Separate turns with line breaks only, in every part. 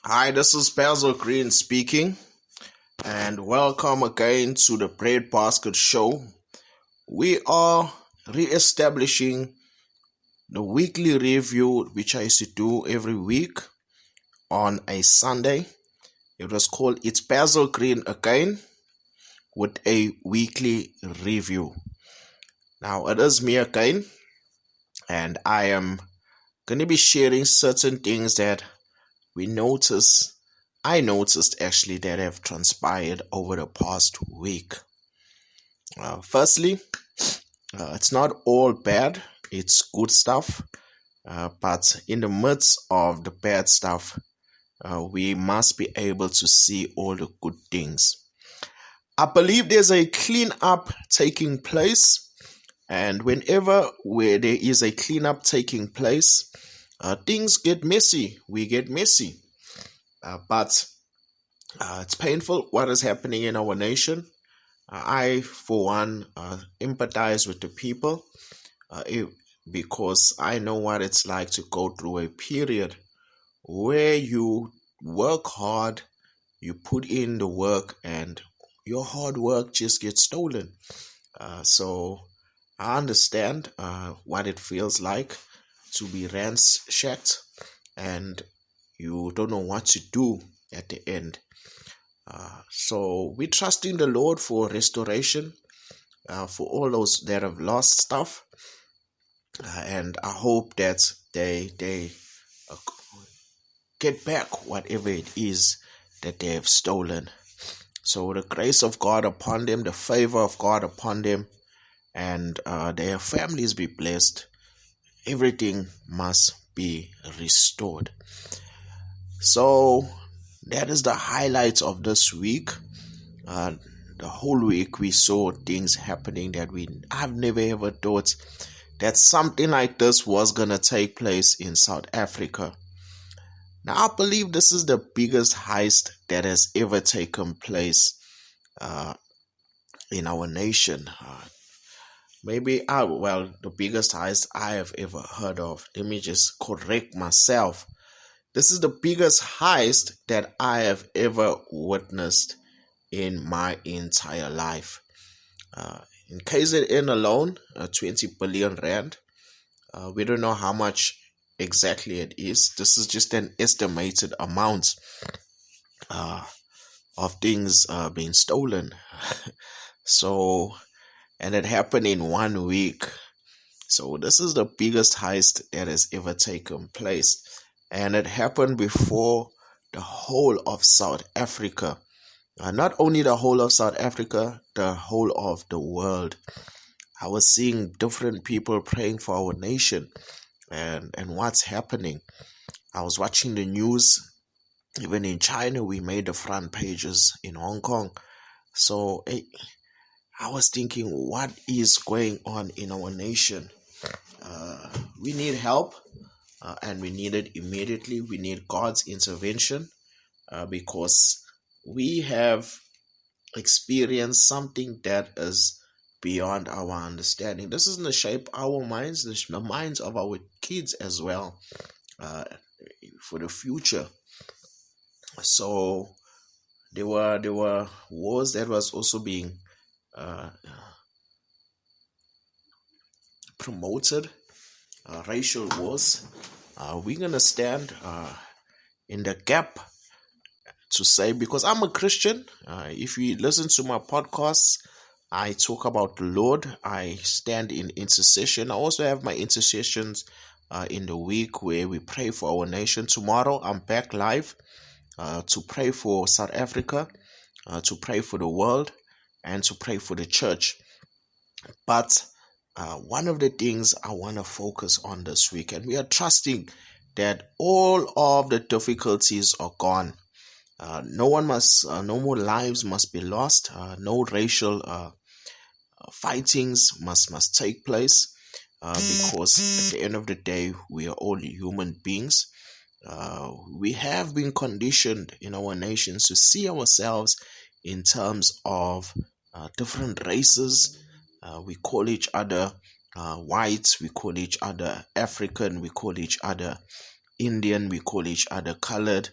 Hi, this is BasilGreen speaking, and welcome again to the Bread Basket Show. We are re-establishing the weekly review, which I used to do every week on a Sunday. It was called It's Basil Green Again with a weekly review. Now, it is me again, and I am going to be sharing certain things that I noticed actually that have transpired over the past week. Firstly, it's not all bad, it's good stuff. But in the midst of the bad stuff, we must be able to see all the good things. I believe there's a cleanup taking place, and whenever there is a cleanup taking place, things get messy. We get messy. But it's painful what is happening in our nation. I, for one, empathize with the people because I know what it's like to go through a period where you work hard, you put in the work, and your hard work just gets stolen. So I understand what it feels like to be ransacked and you don't know what to do at the end. So we trust in the Lord for restoration, for all those that have lost stuff, and I hope that they get back whatever it is that they have stolen. So the grace of God upon them, the favor of God upon them, and their families be blessed. Everything must be restored. So that is the highlights of this week. The whole week we saw things happening that I've never ever thought that something like this was gonna take place in South Africa. Now I believe this is the biggest heist that has ever taken place in our nation. The biggest heist I have ever heard of. Let me just correct myself. This is the biggest heist that I have ever witnessed in my entire life. In KZN alone, 20 billion rand. We don't know how much exactly it is. This is just an estimated amount of things being stolen. And it happened in 1 week. So this is the biggest heist that has ever taken place. And it happened before the whole of South Africa. Not only the whole of South Africa, the whole of the world. I was seeing different people praying for our nation and what's happening. I was watching the news. Even in China, we made the front pages in Hong Kong. So I was thinking, what is going on in our nation? We need help. And we need it immediately. We need God's intervention because we have experienced something that is beyond our understanding. This is going to shape our minds, the minds of our kids as well for the future. So there were wars that was also being promoted, racial wars. We're going to stand in the gap to say, because I'm a Christian, if you listen to my podcasts, I talk about the Lord. I stand in intercession. I also have my intercessions in the week where we pray for our nation. Tomorrow, I'm back live to pray for South Africa, to pray for the world, and to pray for the church. But one of the things I want to focus on this week, and we are trusting that all of the difficulties are gone. No more lives must be lost. No racial fightings must take place because at the end of the day, we are all human beings. We have been conditioned in our nations to see ourselves in terms of different races. We call each other whites, we call each other African, we call each other Indian, we call each other colored,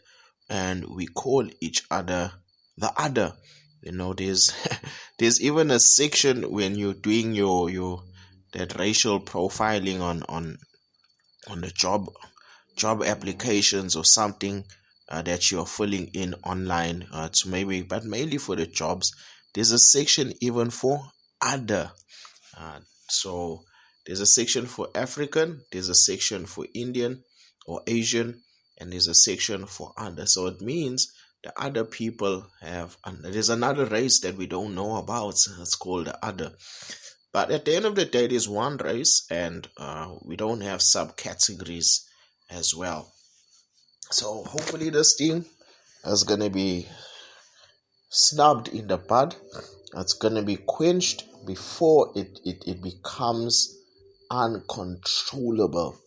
and we call each other the other. There's there's even a section when you're doing your that racial profiling on the job applications or something that you're filling in online to maybe, but mainly for the jobs. There's a section even for other. So there's a section for African, there's a section for Indian or Asian, and there's a section for other. So it means the other people have, and there's another race that we don't know about. It's called the other. But at the end of the day, there's one race, and we don't have subcategories as well. So hopefully this thing is going to be snubbed in the bud. It's going to be quenched before it becomes uncontrollable.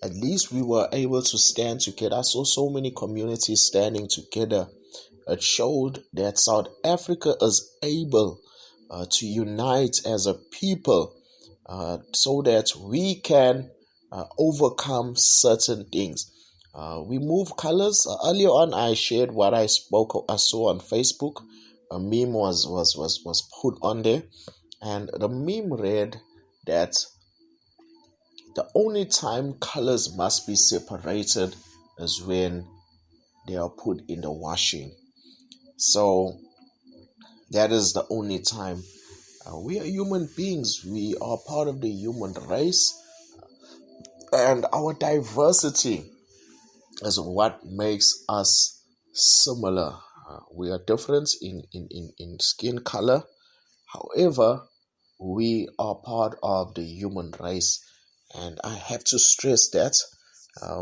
At least we were able to stand together. I saw so many communities standing together. It showed that South Africa is able to unite as a people so that we can overcome certain things. We move colors. Earlier on, I shared what I saw on Facebook. A meme was put on there, and the meme read that the only time colors must be separated is when they are put in the washing. So that is the only time. We are human beings. We are part of the human race, and our diversity is what makes us similar. We are different in skin color. However, we are part of the human race. And I have to stress that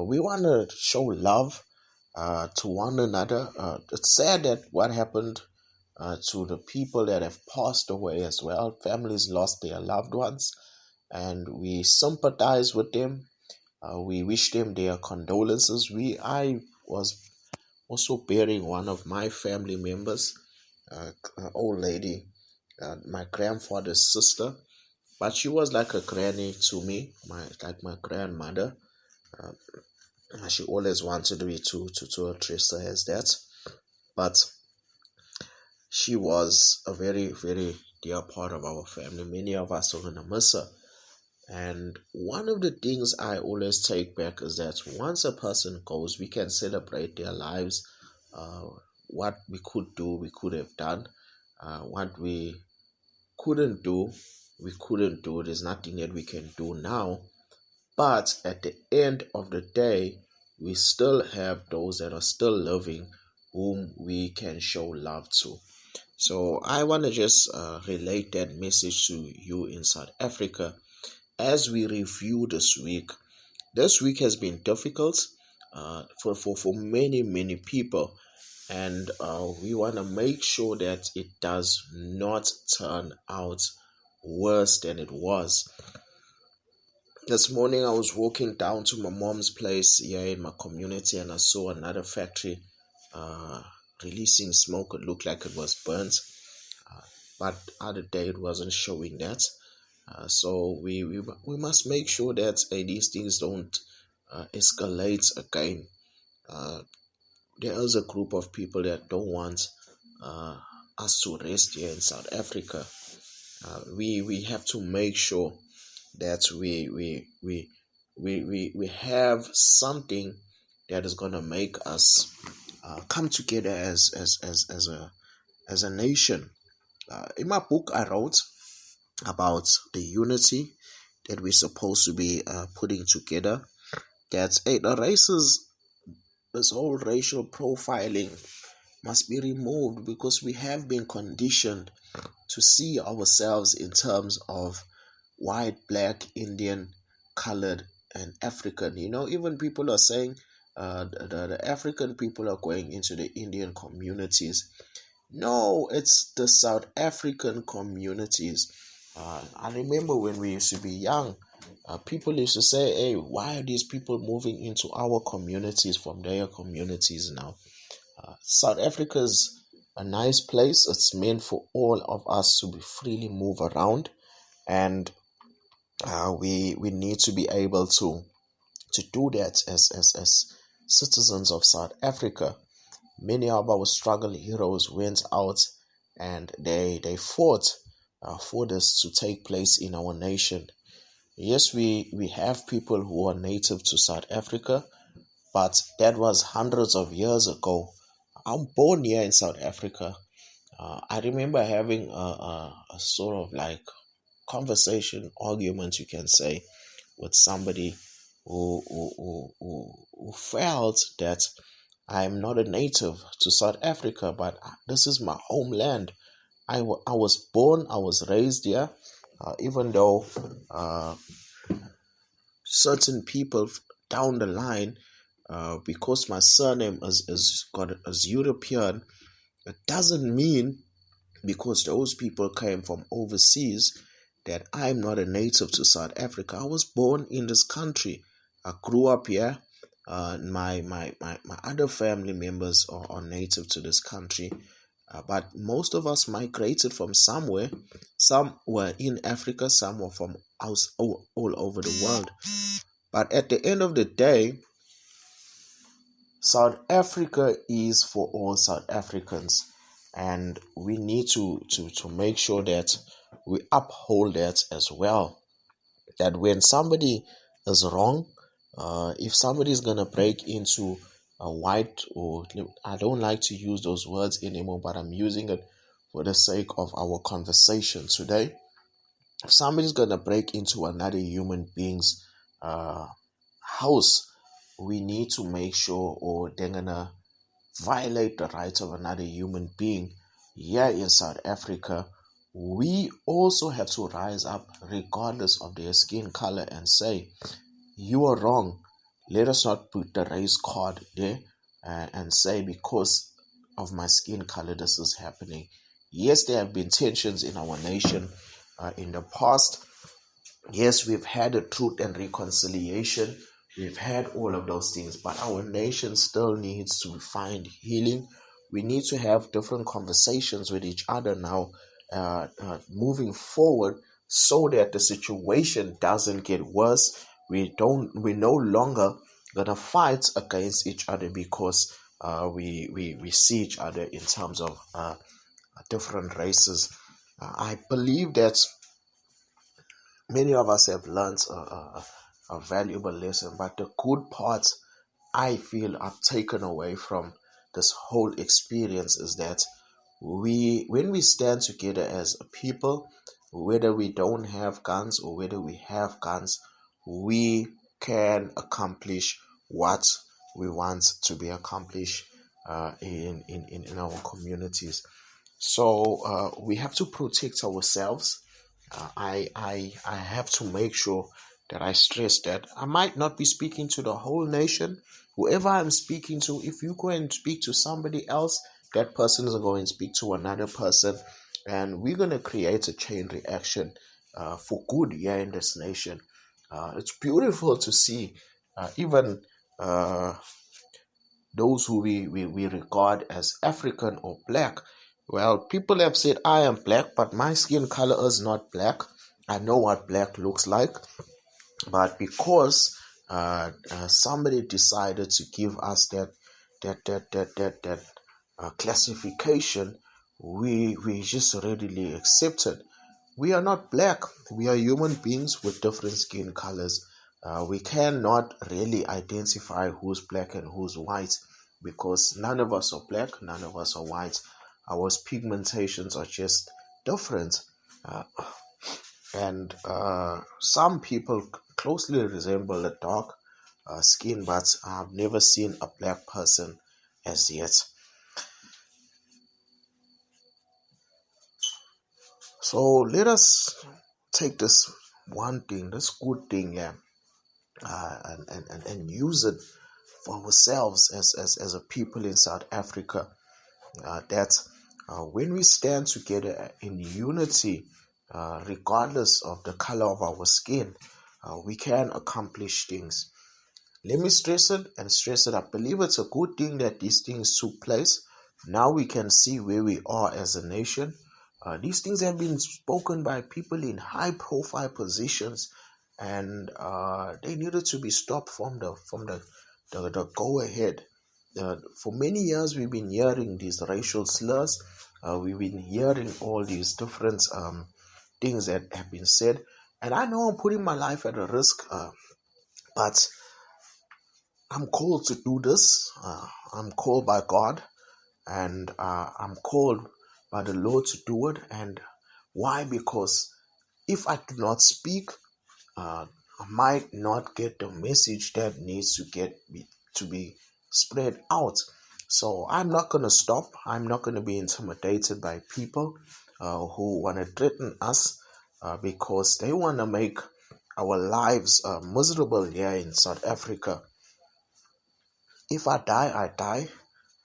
we want to show love to one another. It's sad that what happened to the people that have passed away as well. Families lost their loved ones, and we sympathize with them. We wish them their condolences. I was also burying one of my family members, an old lady, my grandfather's sister, but she was like a granny to me, like my grandmother. She always wanted me to address her as that, but she was a very, very dear part of our family. Many of us are gonna miss her. And one of the things I always take back is that once a person goes, we can celebrate their lives. What we could do, we could have done. What we couldn't do, we couldn't do. There's nothing that we can do now. But at the end of the day, we still have those that are still living whom we can show love to. So I want to just relate that message to you in South Africa as we review this week. This week has been difficult for many people, and we want to make sure that it does not turn out worse than it was. This morning I was walking down to my mom's place here in my community, and I saw another factory releasing smoke. It looked like it was burnt, but other day it wasn't showing that. So we must make sure that these things don't escalate again. There is a group of people that don't want us to rest here in South Africa. We have to make sure that we have something that is gonna make us come together as a nation. In my book, I wrote about the unity that we're supposed to be putting together. That the races, this whole racial profiling must be removed, because we have been conditioned to see ourselves in terms of white, black, Indian, colored, and African. Even people are saying the African people are going into the Indian communities. No, it's the South African communities. I remember when we used to be young, people used to say, hey, why are these people moving into our communities from their communities now? South Africa is a nice place. It's meant for all of us to be freely move around, and we need to be able to do that as citizens of South Africa. Many of our struggle heroes went out and they fought for this to take place in our nation. Yes, we have people who are native to South Africa, but that was hundreds of years ago. I'm born here in South Africa. I remember having a sort of like conversation, argument, you can say, with somebody who felt that I'm not a native to South Africa, but this is my homeland. I was born, I was raised here, even though certain people down the line, because my surname is European, it doesn't mean because those people came from overseas that I'm not a native to South Africa. I was born in this country. I grew up here. My other family members are native to this country. But most of us migrated from somewhere. Some were in Africa, some were from all over the world. But at the end of the day, South Africa is for all South Africans, and we need to make sure that we uphold that as well. That when somebody is wrong, if somebody is going to break into a white, or I don't like to use those words anymore, but I'm using it for the sake of our conversation today. If somebody's going to break into another human being's house, we need to make sure, or they're going to violate the rights of another human being here in South Africa, we also have to rise up regardless of their skin color and say, you are wrong. Let us not put the race card there and say, because of my skin color, this is happening. Yes, there have been tensions in our nation in the past. Yes, we've had a truth and reconciliation. We've had all of those things, but our nation still needs to find healing. We need to have different conversations with each other now, moving forward, so that the situation doesn't get worse. We no longer gonna fight against each other because we see each other in terms of different races. I believe that many of us have learned a valuable lesson, but the good parts I feel are taken away from this whole experience is that when we stand together as a people, whether we don't have guns or whether we have guns, we can accomplish what we want to be accomplished in our communities. So we have to protect ourselves. I have to make sure that I stress that I might not be speaking to the whole nation. Whoever I'm speaking to, if you go and speak to somebody else, that person is going to speak to another person, and we're going to create a chain reaction for good here in this nation. It's beautiful to see even those who we regard as African or black. Well, people have said I am black, but my skin color is not black. I know what black looks like, but because somebody decided to give us that classification, we just readily accept it. We are not black. We are human beings with different skin colors. We cannot really identify who's black and who's white because none of us are black, none of us are white. Our pigmentations are just different. And some people closely resemble a dark skin, but I've never seen a black person as yet. So let us take this one thing, this good thing, and use it for ourselves as a people in South Africa. That when we stand together in unity, regardless of the color of our skin, we can accomplish things. Let me stress it and stress it. I believe it's a good thing that these things took place. Now we can see where we are as a nation. These things have been spoken by people in high-profile positions, and they needed to be stopped from the go-ahead. For many years, we've been hearing these racial slurs. We've been hearing all these different things that have been said. And I know I'm putting my life at a risk, but I'm called to do this. I'm called by God, and I'm called by the Lord to do it. And why? Because if I do not speak, I might not get the message that needs to be spread out. So I'm not going to stop. I'm not going to be intimidated by people who want to threaten us because they want to make our lives miserable here in South Africa. If I die, I die.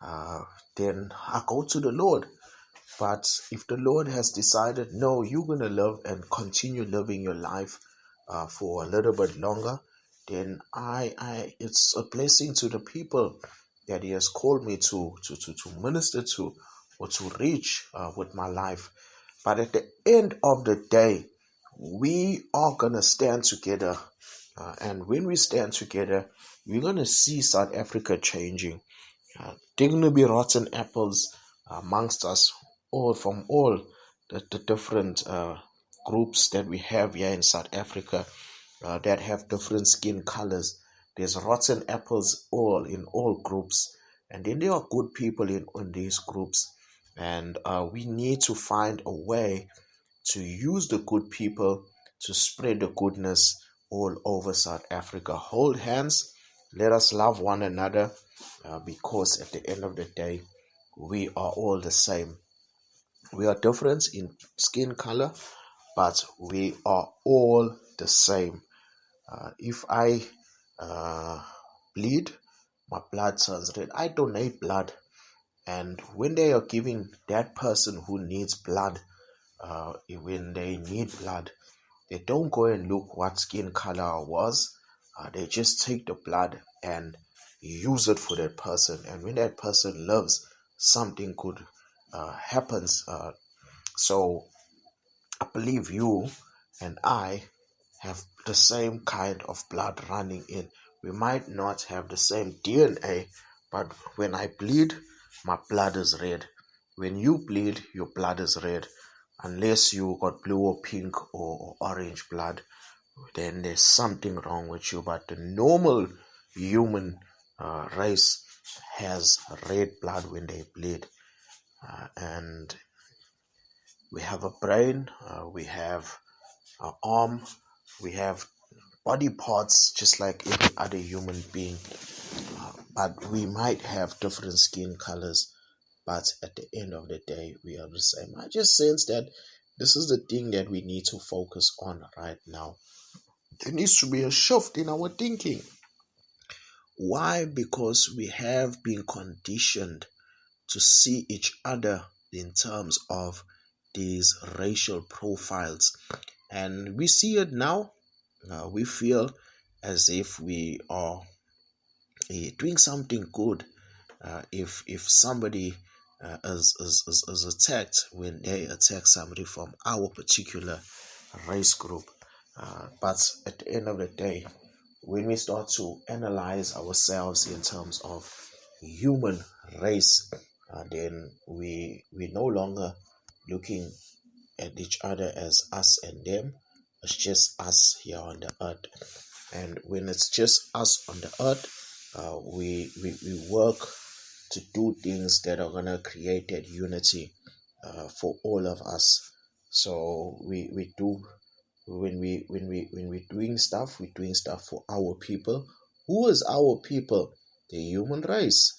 Uh, then I go to the Lord. But if the Lord has decided, no, you're going to live and continue living your life for a little bit longer, then it's a blessing to the people that He has called me to minister to or to reach with my life. But at the end of the day, we are going to stand together. And when we stand together, we're going to see South Africa changing. There going to be rotten apples amongst us, all from all the different groups that we have here in South Africa that have different skin colors. There's rotten apples all in all groups, and then there are good people in these groups, and we need to find a way to use the good people to spread the goodness all over South Africa. Hold hands, let us love one another, because at the end of the day, we are all the same. We are different in skin color, but we are all the same. If I bleed, my blood turns red. I donate blood, and when they are giving that person who needs blood, when they need blood, they don't go and look what skin color I was. They just take the blood and use it for that person. And when that person lives, something good happens. So I believe you and I have the same kind of blood running in. We might not have the same DNA, but when I bleed, my blood is red. When you bleed, your blood is red. Unless you got blue or pink or orange blood, then there's something wrong with you. But the normal human race has red blood when they bleed. And we have a brain, we have an arm, we have body parts just like every other human being. But we might have different skin colors, but at the end of the day, we are the same. I just sense that this is the thing that we need to focus on right now. There needs to be a shift in our thinking. Why? Because we have been conditioned to see each other in terms of these racial profiles. And we see it now. We feel as if we are doing something good if somebody is attacked when they attack somebody from our particular race group. But at the end of the day, when we start to analyze ourselves in terms of human race, then we no longer looking at each other as us and them. It's just us here on the earth. And when it's just us on the earth, we work to do things that are gonna create that unity for all of us. So we do when we're doing stuff, we're doing stuff for our people. Who is our people? The human race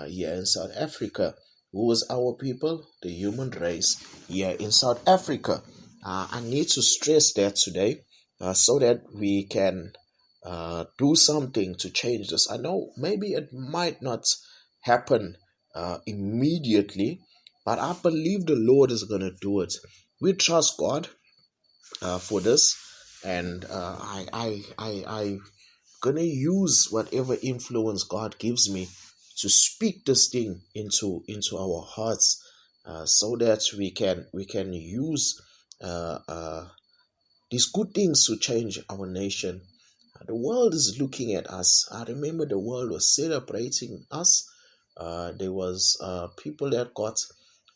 here in South Africa. Who is our people? The human race here in South Africa. I need to stress that today so that we can do something to change this. I know maybe it might not happen immediately, but I believe the Lord is going to do it. We trust God for this, and I gonna use whatever influence God gives me to speak this thing into our hearts, so that we can use these good things to change our nation. The world is looking at us. I remember the world was celebrating us There was people that got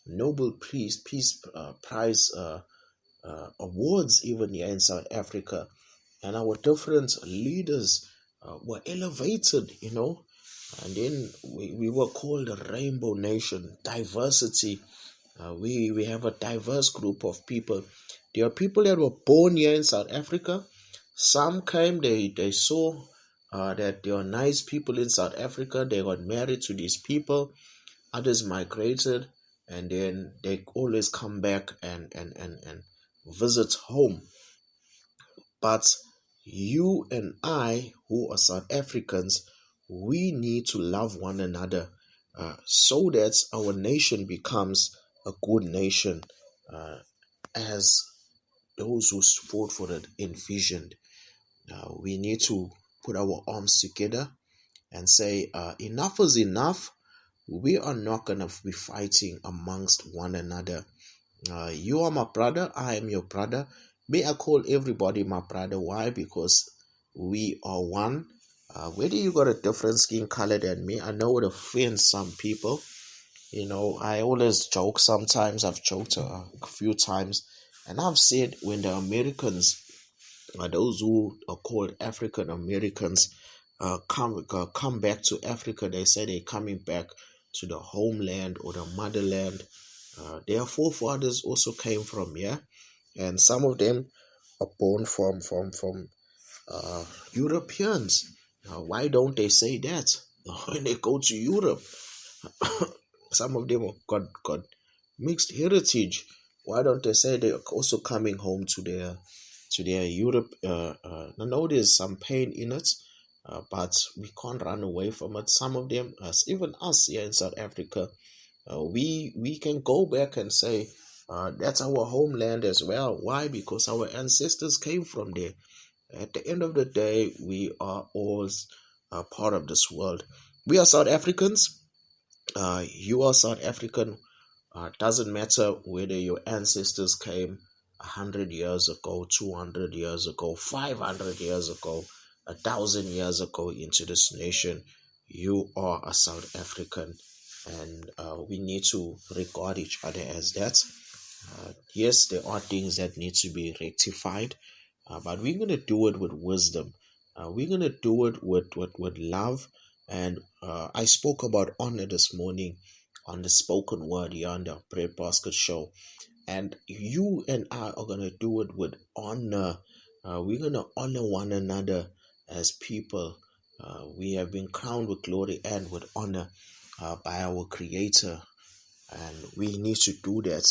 Nobel Peace Prize awards even here in South Africa, and our different leaders were elevated, and then we were called a rainbow nation, diversity. We have a diverse group of people. There are people that were born here in South Africa. Some came, they saw that there are nice people in South Africa. They got married to these people. Others migrated, and then they always come back and visit home. But you and I, who are South Africans, we need to love one another so that our nation becomes a good nation, as those who fought for it envisioned. We need to put our arms together and say, enough is enough. We are not going to be fighting amongst one another. You are my brother, I am your brother. May I call everybody my brother? Why? Because we are one. Whether you got a different skin color than me, I know it offends some people. I always joke sometimes. I've joked a few times. And I've said when the Americans, those who are called African Americans, come back to Africa, they say they're coming back to the homeland or the motherland. Their forefathers also came from here, and some of them are born from Europeans. Why don't they say that when they go to Europe? Some of them got mixed heritage. Why don't they say they're also coming home to their Europe? I know there's some pain in it, but we can't run away from it. Some of them, even us here in South Africa, we can go back and say that's our homeland as well. Why? Because our ancestors came from there. At the end of the day, we are all part of this world. We are South Africans. You are South African. Doesn't matter whether your ancestors came 100 years ago, 200 years ago, 500 years ago, 1,000 years ago into this nation. You are a South African, and we need to regard each other as that. Yes, there are things that need to be rectified, but we're going to do it with wisdom. We're going to do it with love. And I spoke about honor this morning on the spoken word here on the Bread Basket Show. And you and I are going to do it with honor. We're going to honor one another as people. We have been crowned with glory and with honor by our Creator. And we need to do that.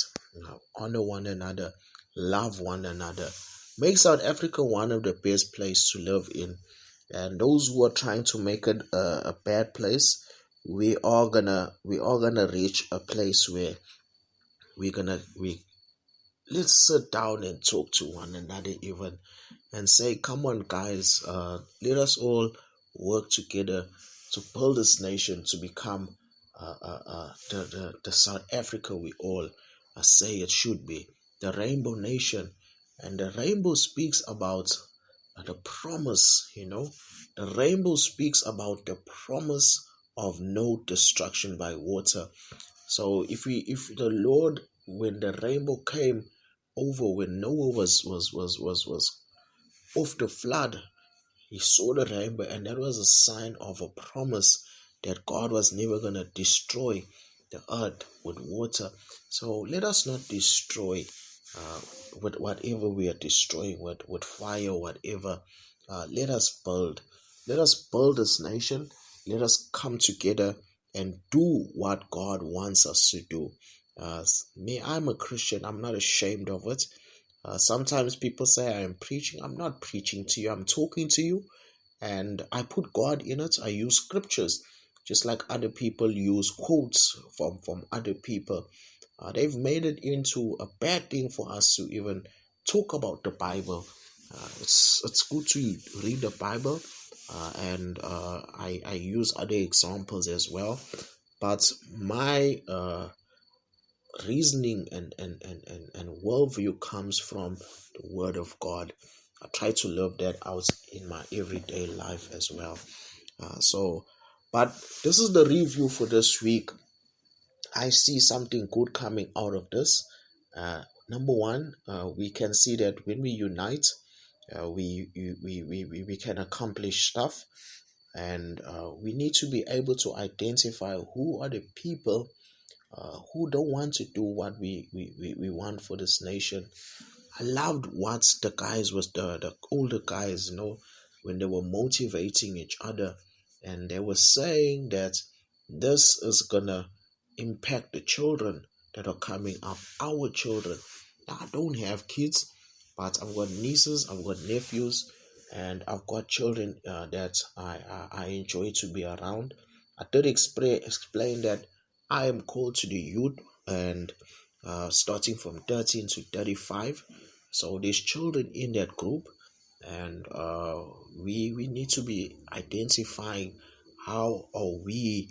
Honor one another, love one another. Make South Africa one of the best places to live in. And those who are trying to make it a bad place, we are gonna reach a place where let's sit down and talk to one another even, and say, come on guys, let us all work together to build this nation to become the South Africa we all say it should be, the Rainbow Nation. And the rainbow speaks about the promise, the rainbow speaks about the promise of no destruction by water. So if the Lord, when the rainbow came over, when Noah was off the flood, he saw the rainbow, and that was a sign of a promise that God was never going to destroy the earth with water. So let us not destroy with whatever we are destroying, with fire, whatever. Let us build this nation. Let us come together and do what God wants us to do. I'm a Christian. I'm not ashamed of it. Sometimes people say I am preaching. I'm not preaching to you. I'm talking to you, and I put God in it. I use scriptures, just like other people use quotes from other people. They've made it into a bad thing for us to even talk about the Bible. It's good to read the Bible, and I use other examples as well. But my reasoning and worldview comes from the Word of God. I try to live that out in my everyday life as well. So But this is the review for this week. I see something good coming out of this. Number one, we can see that when we unite, we can accomplish stuff, and we need to be able to identify who are the people who don't want to do what we want for this nation. I loved what the guys was the older guys, when they were motivating each other, and they were saying that this is gonna impact the children that are coming up, our children. Now, I don't have kids, but I've got nieces, I've got nephews, and I've got children that I enjoy to be around. I did explain that I am called to the youth, and starting from 13 to 35. So there's children in that group, and we need to be identifying how are we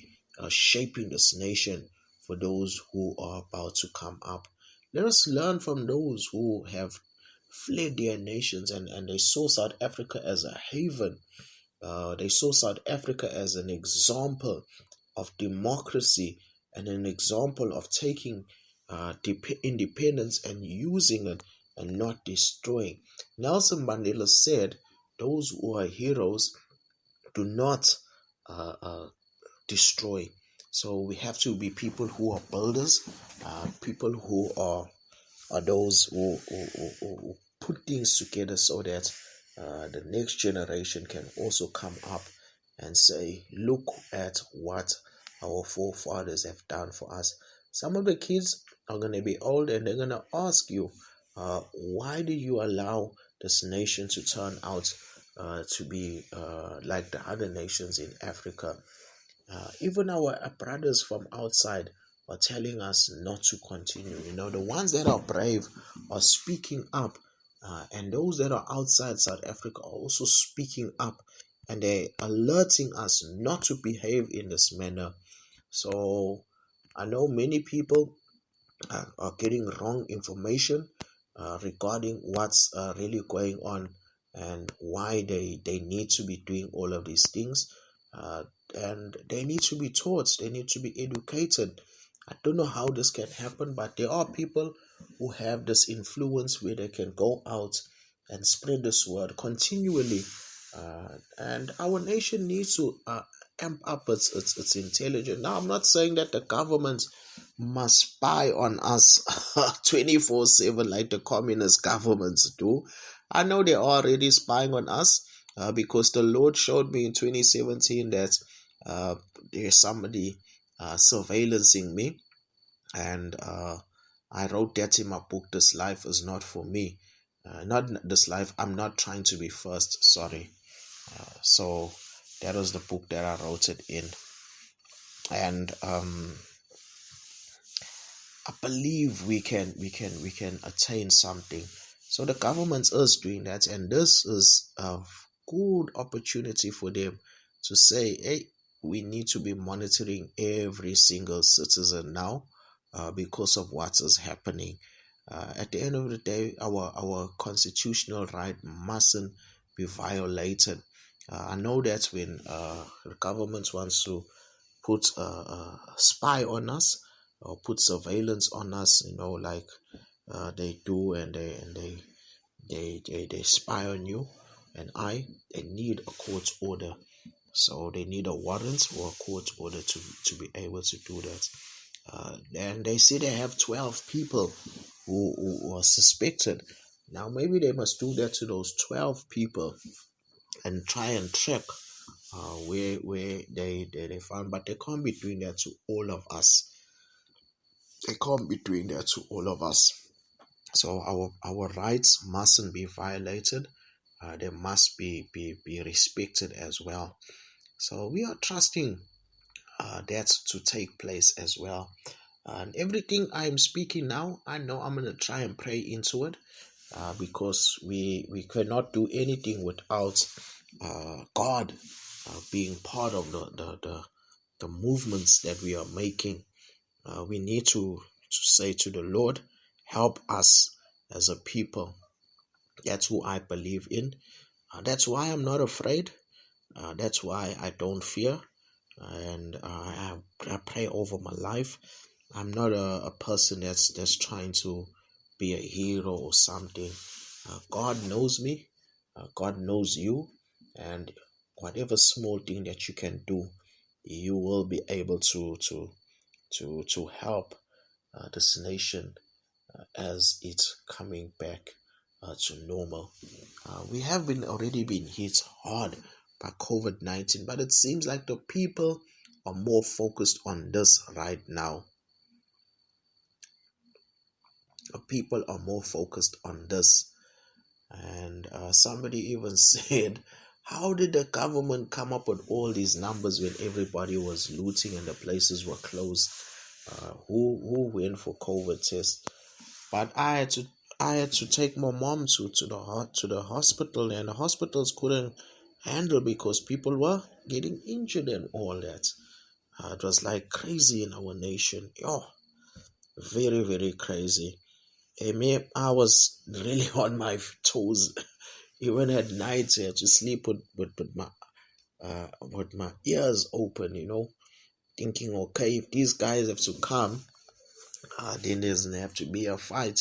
shaping this nation for those who are about to come up. Let us learn from those who have fled their nations, and they saw South Africa as a haven. They saw South Africa as an example of democracy and an example of taking independence and using it and not destroying. Nelson Mandela said, those who are heroes do not destroy. So we have to be people who are builders, people who are those who put things together so that the next generation can also come up and say, look at what our forefathers have done for us. Some of the kids are going to be old, and they're going to ask you, why did you allow this nation to turn out to be like the other nations in Africa? Even our brothers from outside are telling us not to continue. The ones that are brave are speaking up, and those that are outside South Africa are also speaking up, and they're alerting us not to behave in this manner. So I know many people are getting wrong information regarding what's really going on, and why they need to be doing all of these things. And they need to be taught, they need to be educated. I don't know how this can happen, but there are people who have this influence where they can go out and spread this word continually. And our nation needs to amp up its intelligence. Now, I'm not saying that the government must spy on us 24/7 like the communist governments do. I know they are already spying on us, because the Lord showed me in 2017 that there's somebody surveillancing me, and I wrote that in my book, This Life Is Not For Me. Not this life, I'm not trying to be first, sorry. So that was the book that I wrote it in. And I believe we can attain something. So the government is doing that, and this is a good opportunity for them to say, hey, we need to be monitoring every single citizen now, because of what is happening. At the end of the day, our constitutional right mustn't be violated. I know that when the government wants to put a spy on us, or put surveillance on us, like they do, and they spy on you and they need a court order. So they need a warrant or a court order to be able to do that. And they say they have 12 people who are suspected. Now maybe they must do that to those 12 people and try and track where they found, but they can't be doing that to all of us. They can't be doing that to all of us. So our rights mustn't be violated. They must be respected as well. So we are trusting that to take place as well. And everything I am speaking now, I know I'm going to try and pray into it, because we cannot do anything without God being part of the movements that we are making. We need to say to the Lord, help us as a people. That's who I believe in. That's why I'm not afraid. That's why I don't fear. and I pray over my life. I'm not a person that's trying to be a hero or something. God knows me. God knows you, and whatever small thing that you can do, you will be able to help this nation as it's coming back to normal. We have already been hit hard by COVID-19, but it seems like the people are more focused on this right now. The people are more focused on this. And somebody even said, how did the government come up with all these numbers when everybody was looting and the places were closed? Who went for COVID tests? But I had to take my mom to the hospital, and the hospitals couldn't handle because people were getting injured and all that. It was like crazy in our nation. Very, very crazy. I was really on my toes. Even at night, I had to sleep with my ears open, thinking, okay, if these guys have to come, then there's gonna have to be a fight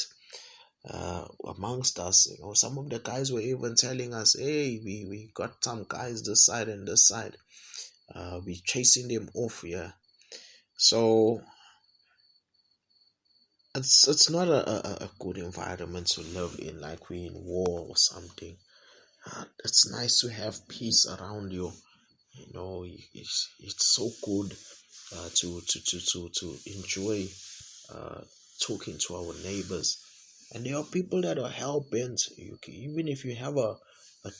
amongst us. Some of the guys were even telling us, hey, we got some guys this side and this side. We chasing them off here. So it's not a good environment to live in, like we in war or something. It's nice to have peace around you. It's so good to enjoy talking to our neighbors. And there are people that are hell bent. Even if you have a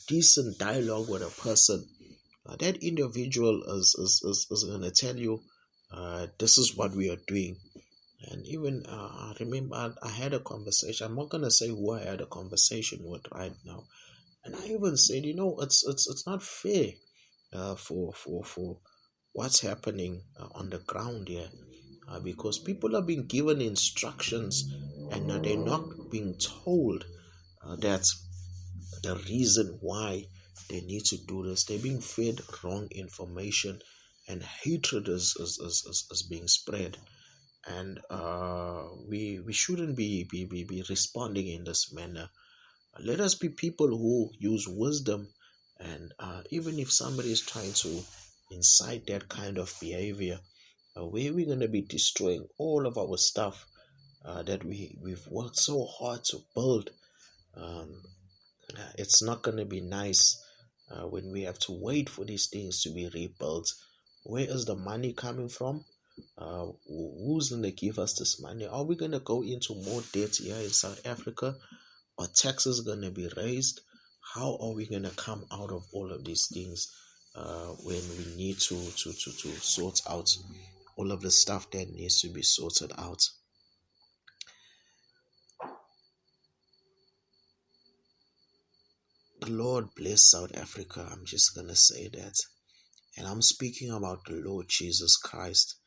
decent dialogue with a person, that individual is going to tell you, this is what we are doing. And even I remember I had a conversation. I'm not going to say who I had a conversation with right now. And I even said, it's not fair for what's happening on the ground here, because people are being given instructions, and they're not being told that the reason why they need to do this. They're being fed wrong information, and hatred is being spread. And we shouldn't be responding in this manner. Let us be people who use wisdom, and even if somebody is trying to incite that kind of behavior, where we're going to be destroying all of our stuff that we've worked so hard to build. It's not going to be nice when we have to wait for these things to be rebuilt. Where is the money coming from? Who's going to give us this money? Are we going to go into more debt here in South Africa? Are taxes going to be raised? How are we going to come out of all of these things when we need to sort out all of the stuff that needs to be sorted out? The Lord bless South Africa. I'm just going to say that. And I'm speaking about the Lord Jesus Christ,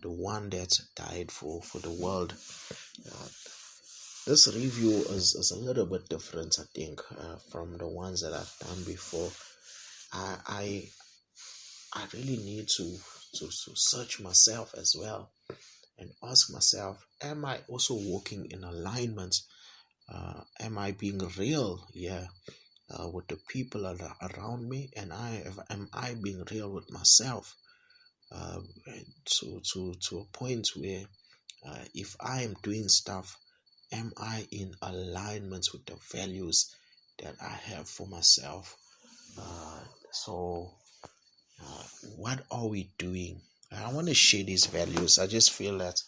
the one that died for the world. This review is a little bit different, I think, from the ones that I've done before. I really need to search myself as well and ask myself, am I also walking in alignment? Am I being real with the people around me? And am I being real with myself? To a point where if I am doing stuff, am I in alignment with the values that I have for myself? What are we doing? I want to share these values. I just feel that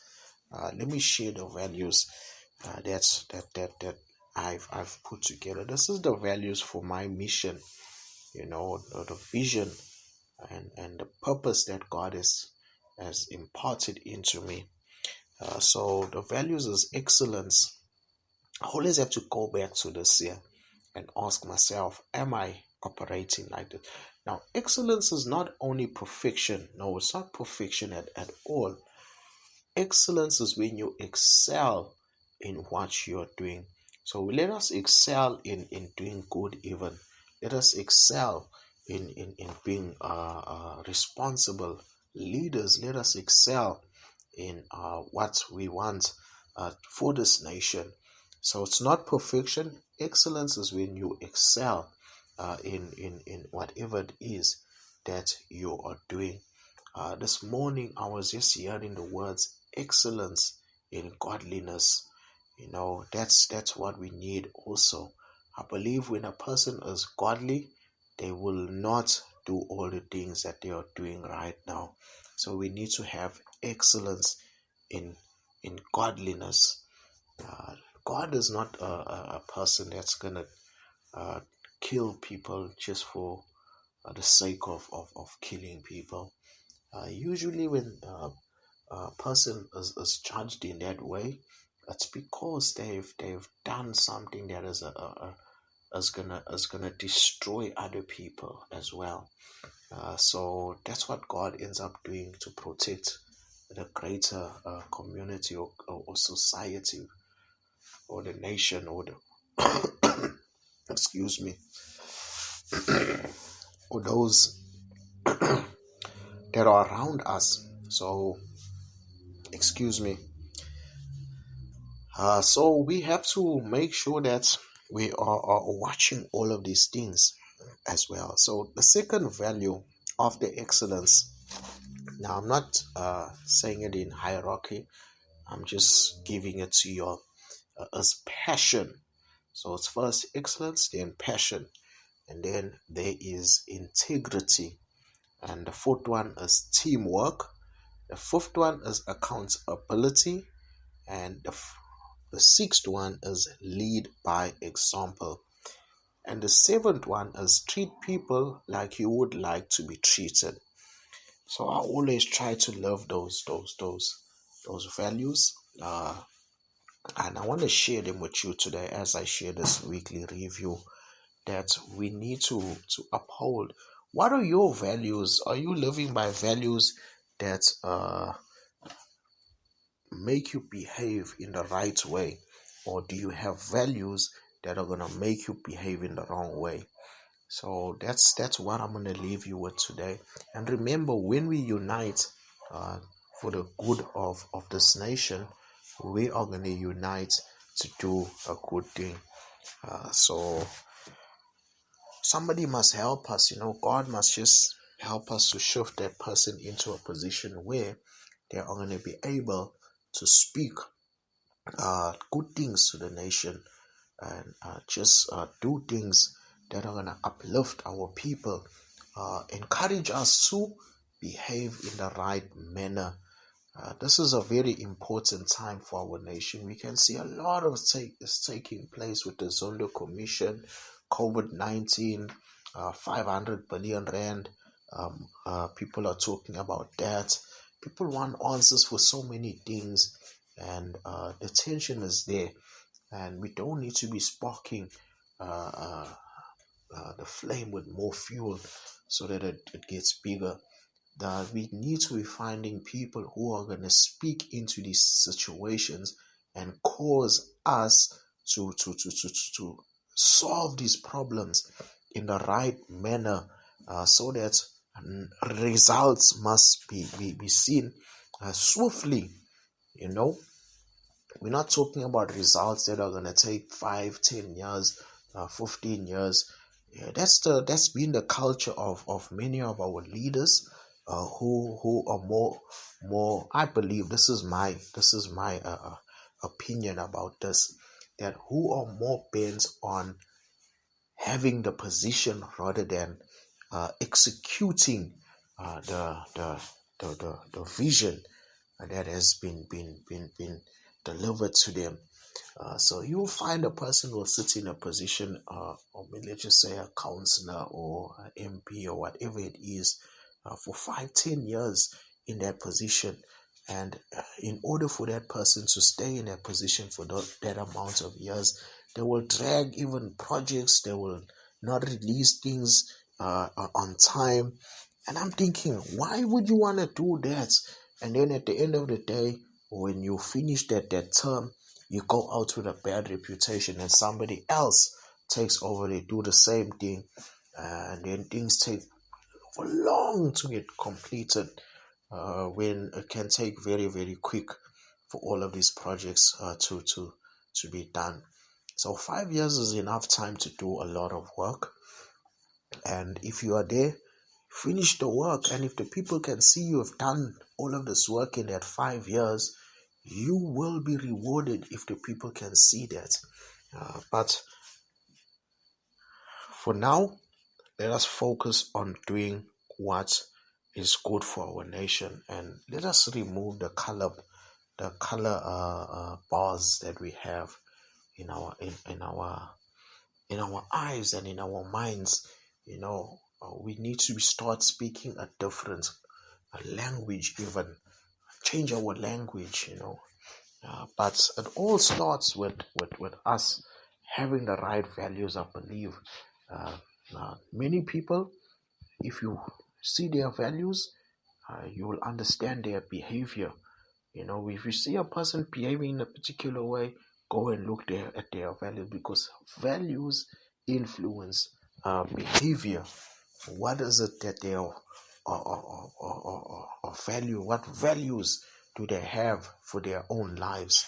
let me share the values that I've put together. This is the values for my mission, the vision and the purpose that God has imparted into me. So the values is excellence. I always have to go back to this here and ask myself, am I operating like this? Now, excellence is not only perfection. No, it's not perfection at all. Excellence is when you excel in what you're doing. So let us excel in doing good even. Let us excel in being responsible leaders. Let us excel in what we want for this nation. So it's not perfection. Excellence is when you excel in whatever it is that you are doing. This morning, I was just hearing the words excellence in godliness. That's what we need also. I believe when a person is godly, they will not do all the things that they are doing right now. So we need to have excellence in godliness. God is not a person that's gonna kill people just for the sake of killing people. Usually when a person is judged in that way, it's because they've done something that is gonna destroy other people as well. So that's what God ends up doing to protect the greater community or society or the nation or the excuse me, or those that are around us. So excuse me. So we have to make sure that we are watching all of these things as well. So the second value of the excellence. Now I'm not saying it in hierarchy. I'm just giving it to you as passion. So it's first excellence, then passion, and then there is integrity, and the fourth one is teamwork. The fifth one is accountability, and the sixth one is lead by example, and the seventh one is treat people like you would like to be treated. So I always try to love those values, and I want to share them with you today as I share this weekly review that we need to uphold. What are your values? Are you living by values that make you behave in the right way, or do you have values that are gonna make you behave in the wrong way? So that's what I'm gonna leave you with today. And remember, when we unite for the good of this nation, we are gonna unite to do a good thing. So somebody must help us. God must just help us to shift that person into a position where they are going to be able to speak good things to the nation, and just do things that are going to uplift our people, encourage us to behave in the right manner. This is a very important time for our nation. We can see a lot of is taking place with the Zondo Commission, COVID-19, 500 billion rand. People are talking about that. People want answers for so many things, and the tension is there. And we don't need to be sparking the flame with more fuel so that it gets bigger. That we need to be finding people who are going to speak into these situations and cause us to solve these problems in the right manner, so that results must be seen swiftly. We're not talking about results that are going to take 5, 10 years, 15 years. Yeah, that's been the culture of many of our leaders, who are more. I believe this is my opinion about this, that who are more bent on having the position rather than executing the vision that has been delivered to them. So you'll find a person will sit in a position, or let's just say a councillor or an MP or whatever it is, for 5-10 years in that position. And in order for that person to stay in that position for that amount of years, they will drag even projects, they will not release things on time. And I'm thinking, why would you want to do that? And then at the end of the day, when you finish that term, you go out with a bad reputation and somebody else takes over, they do the same thing. and then things take for long to get completed, when it can take very, very quick for all of these projects to be done. So 5 years is enough time to do a lot of work. And if you are there, finish the work. And if the people can see you have done all of this work in that 5 years, you will be rewarded if the people can see that. But for now, let us focus on doing what is good for our nation, and let us remove the color bars that we have in our eyes and in our minds. We need to start speaking a different language, even change our language. But it all starts with us having the right values, I believe. Many people, if you see their values, you will understand their behavior. If you see a person behaving in a particular way, go and look at their values, because values influence behavior. What is it that they are value? What values do they have for their own lives?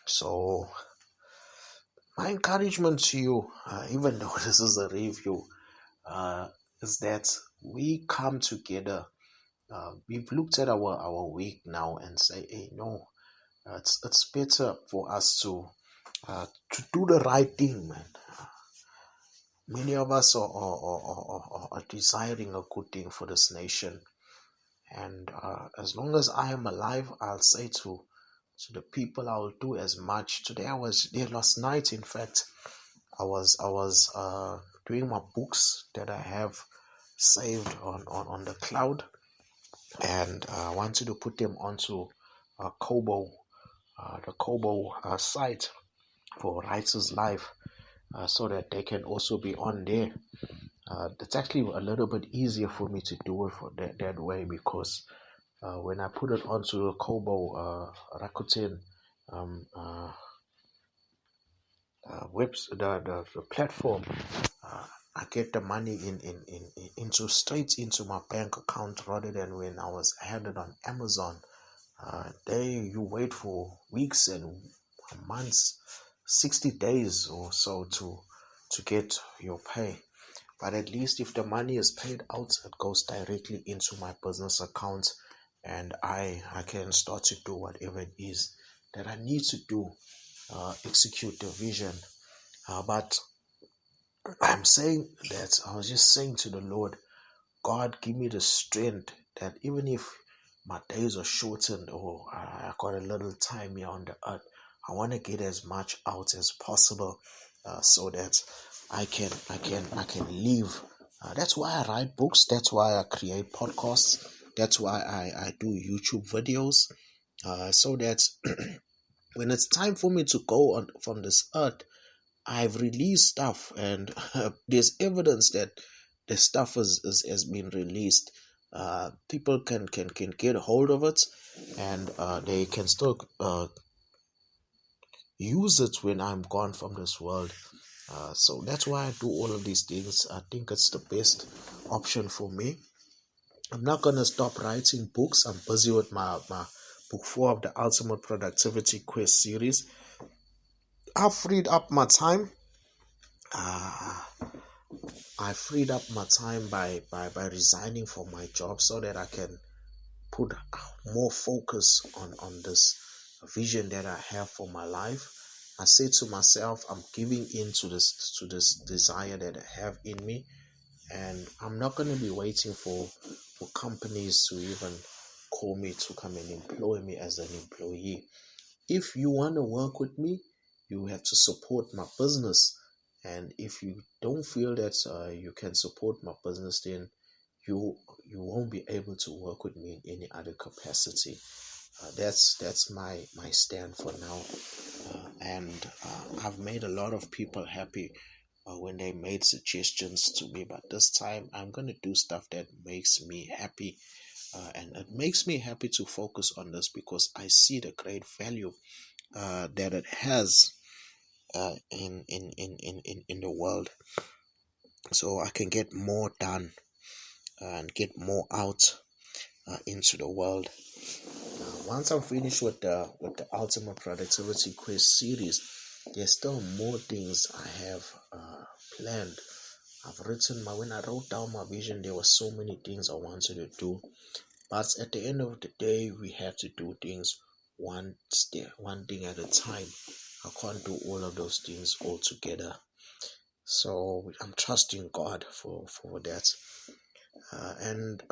So, my encouragement to you, even though this is a review, is that we come together. We've looked at our week now and say, hey, no, it's better for us to do the right thing, man. Many of us are desiring a good thing for this nation, and as long as I am alive, I'll say to the people, I will do as much. Today I was there. Last night, in fact, I was doing my books that I have saved on the cloud, and I wanted to put them onto Kobo, the Kobo site for Writer's Life, so that they can also be on there. It's actually a little bit easier for me to do it for that way, because when I put it onto the Kobo Rakuten the platform, I get the money straight into my bank account, rather than when I was handed on Amazon. There you wait for weeks and months, 60 days or so to get your pay. But at least if the money is paid out, it goes directly into my business account, and I can start to do whatever it is that I need to do, execute the vision. But I was just saying to the Lord, God, give me the strength that even if my days are shortened, or I got a little time here on the earth, I want to get as much out as possible, so that I can live. That's why I write books. That's why I create podcasts. That's why I do YouTube videos, so that when it's time for me to go on from this earth, I've released stuff, and there's evidence that the stuff has been released. People can get a hold of it, and they can still use it when I'm gone from this world. So that's why I do all of these things. I think it's the best option for me. I'm not going to stop writing books. I'm busy with my book 4 of the Ultimate Productivity Quest series. I've freed up my time. I freed up my time by resigning from my job, so that I can put more focus on this vision that I have for my life. I say to myself, I'm giving in to this desire that I have in me, and I'm not going to be waiting for companies to even call me to come and employ me as an employee. If you want to work with me, you have to support my business. And if you don't feel that you can support my business, then you won't be able to work with me in any other capacity. That's my stand for now. And I've made a lot of people happy when they made suggestions to me. But this time, I'm going to do stuff that makes me happy. And it makes me happy to focus on this, because I see the great value that it has in the world. so I can get more done and get more out into the world. Once I'm finished with the Ultimate Productivity Quiz series, there's still more things I have planned. When I wrote down my vision, there were so many things I wanted to do. But at the end of the day, we have to do things one thing at a time. I can't do all of those things all together. So I'm trusting God for that. And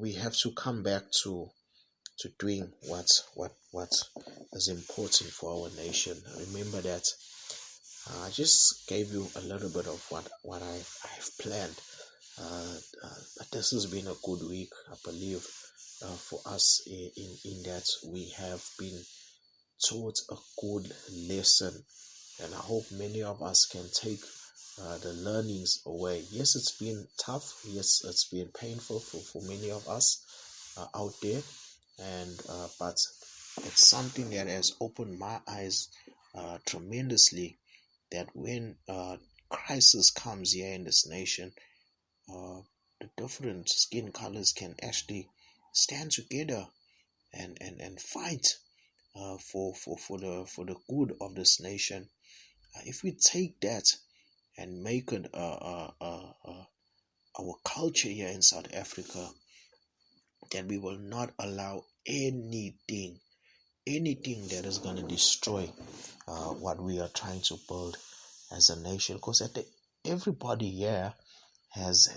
we have to come back to doing what is important for our nation. Remember that I just gave you a little bit of what I've planned. But this has been a good week, I believe, for us in that we have been taught a good lesson, and I hope many of us can take the learnings away. Yes, it's been tough. Yes, it's been painful for many of us out there, and but it's something that has opened my eyes tremendously, that when crisis comes here in this nation, the different skin colors can actually stand together and fight for the good of this nation. If we take that and make it our culture here in South Africa, then we will not allow anything that is going to destroy what we are trying to build as a nation. Because everybody here has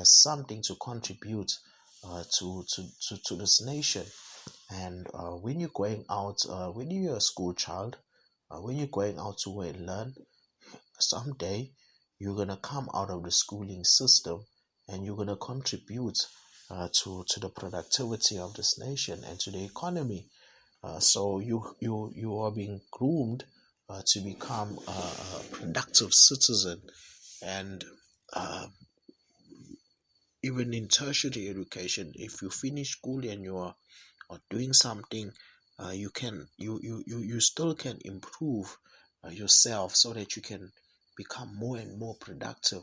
something to contribute to this nation. And when you're going out, when you're a school child, when you're going out to go and learn, someday you're gonna come out of the schooling system and you're gonna contribute to the productivity of this nation and to the economy. So you are being groomed to become a productive citizen, and uh, even in tertiary education, if you finish school and you are doing something, you still can improve yourself so that you can become more and more productive.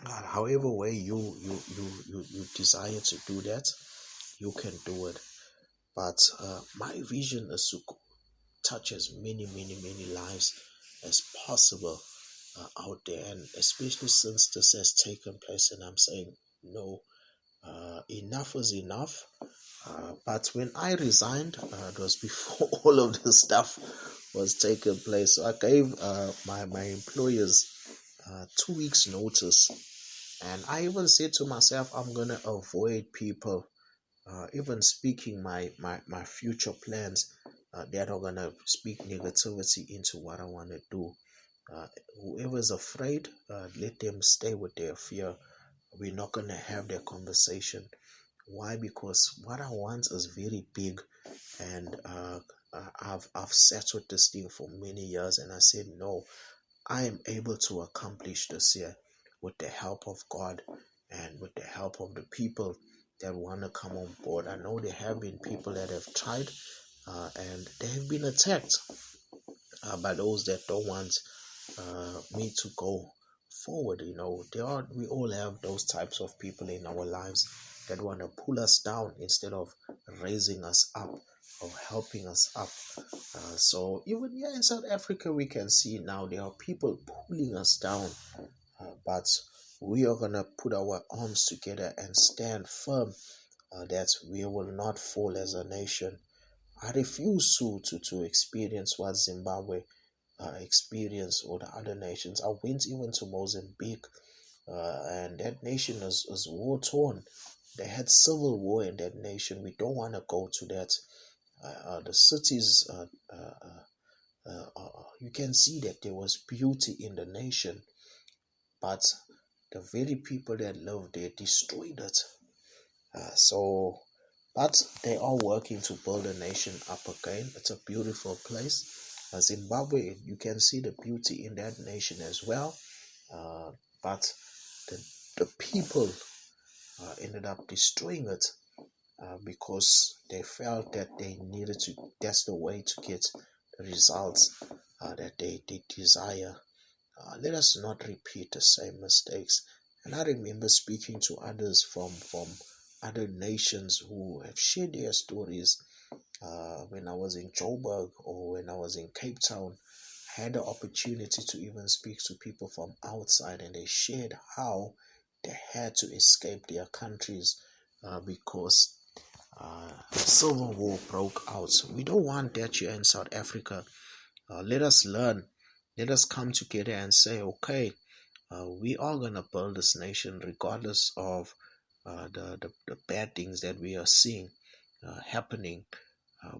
However way you desire to do that, you can do it. But my vision is to touch as many lives as possible out there, and especially since this has taken place, and I'm saying no, enough is enough. But when I resigned, it was before all of this stuff was taking place. So I gave my employers 2 weeks notice, and I even said to myself, I'm gonna avoid people even speaking my future plans that are gonna speak negativity into what I want to do. Whoever's afraid, let them stay with their fear. We're not gonna have that conversation. Why? Because what I want is very big, and I've sat with this thing for many years, and I said no, I am able to accomplish this here with the help of God and with the help of the people that want to come on board. I know there have been people that have tried and they have been attacked by those that don't want me to go forward. We all have those types of people in our lives that want to pull us down instead of raising us up, of helping us up. So even here in South Africa, we can see now there are people pulling us down, but we are gonna put our arms together and stand firm that we will not fall as a nation. I refuse to experience what Zimbabwe experienced or the other nations. I went even to Mozambique, and that nation is war torn. They had civil war in that nation. We don't want to go to that. The cities, you can see that there was beauty in the nation, but the very people that lived there destroyed it. But they are working to build a nation up again. It's a beautiful place. Zimbabwe, you can see the beauty in that nation as well. But the people ended up destroying it because they felt that they needed to, that's the way to get the results that they desire. Let us not repeat the same mistakes. And I remember speaking to others from other nations who have shared their stories. When I was in Joburg or when I was in Cape Town, I had the opportunity to even speak to people from outside, and they shared how they had to escape their countries because civil war broke out. We don't want that here in South Africa. Let us learn. Let us come together and say, okay, we are going to build this nation regardless of the bad things that we are seeing happening.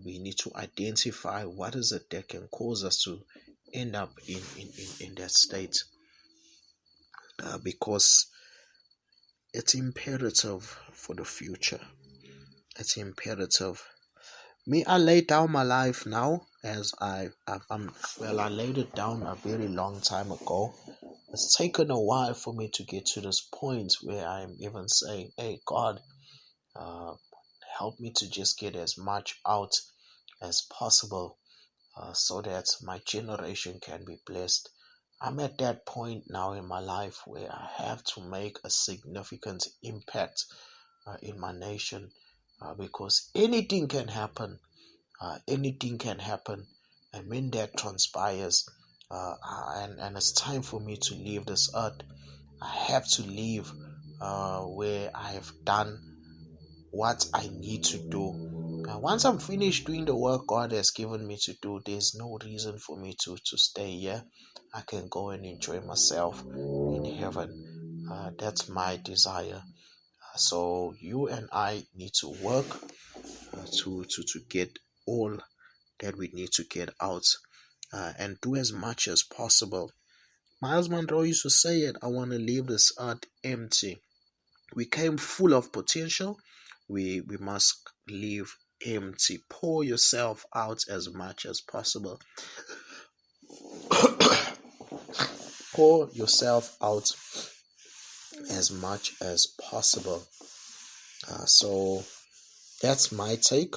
We need to identify what is it that can cause us to end up in that state, because it's imperative for the future. It's imperative. Me, I laid down my life now as I laid it down a very long time ago. It's taken a while for me to get to this point where I'm even saying, hey, God, uh, help me to just get as much out as possible so that my generation can be blessed. I'm at that point now in my life where I have to make a significant impact in my nation because anything can happen. Anything can happen. And when that transpires, and it's time for me to leave this earth, I have to leave where I have done what I need to do. Once I'm finished doing the work God has given me to do, there's no reason for me to stay here. I can go and enjoy myself in heaven. That's my desire. So you and I need to work to get all that we need to get out and do as much as possible. Miles Monroe used to say it, I want to leave this earth empty. We came full of potential. We must leave empty. Pour yourself out as much as possible. Pour yourself out as much as possible. So that's my take